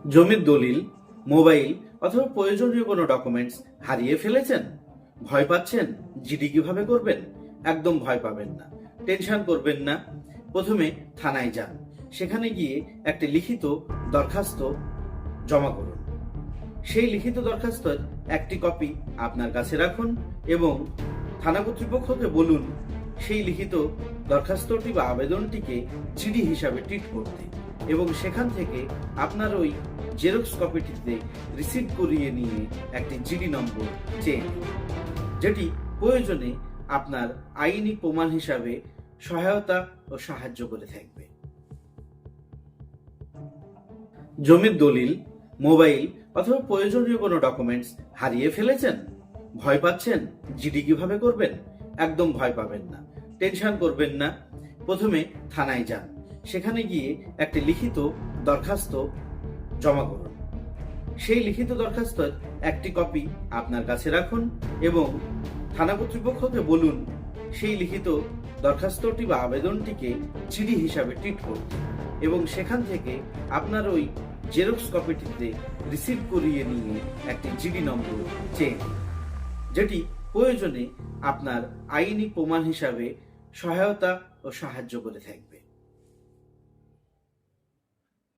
জমির দলিল, মোবাইল অথবা প্রয়োজনীয় কোনো ডকুমেন্টস হারিয়ে ফেলেছেন? ভয় পাচ্ছেন জিডি কিভাবে করবেন? একদম ভয় পাবেন না, টেনশন করবেন না। প্রথমে থানায় যান, সেখানে গিয়ে একটি লিখিত দরখাস্ত জমা করুন। সেই লিখিত দরখাস্তের একটি কপি আপনার কাছে রাখুন এবং থানা কর্তৃপক্ষকে বলুন সেই লিখিত দরখাস্তটি বা আবেদনটিকে জিডি হিসাবে ট্রিট করতে, এবং সেখান থেকে আপনার ওই জেরক্স কপিটিতে রিসিভ করিয়ে নিয়ে একটি জিডি নম্বর চেয়ে নিন, যেটি প্রয়োজনে আপনার আইনি প্রমাণ হিসাবে সহায়তা ও সাহায্য করে থাকবে। জমির দলিল, মোবাইল অথবা প্রয়োজনীয় কোনো ডকুমেন্টস হারিয়ে ফেলেছেন? ভয় পাচ্ছেন জিডি কিভাবে করবেন? একদম ভয় পাবেন না, টেনশন করবেন না। প্রথমে থানায় যান, সেখানে গিয়ে একটি লিখিত দরখাস্ত জমা করুন। সেই লিখিত দরখাস্তের একটি কপি আপনার কাছে রাখুন এবং থানা কর্তৃপক্ষকে বলুন সেই লিখিত দরখাস্তটি বা আবেদনটিকে জিডি হিসাবে ট্রিট করতে, এবং সেখান থেকে আপনার ওই জেরক্স কপিটিতে রিসিভ করিয়ে নিয়ে একটি জিডি নম্বর চেয়ে নিন, যেটি প্রয়োজনে আপনার আইনি প্রমাণ হিসাবে সহায়তা ও সাহায্য করে থাকবে।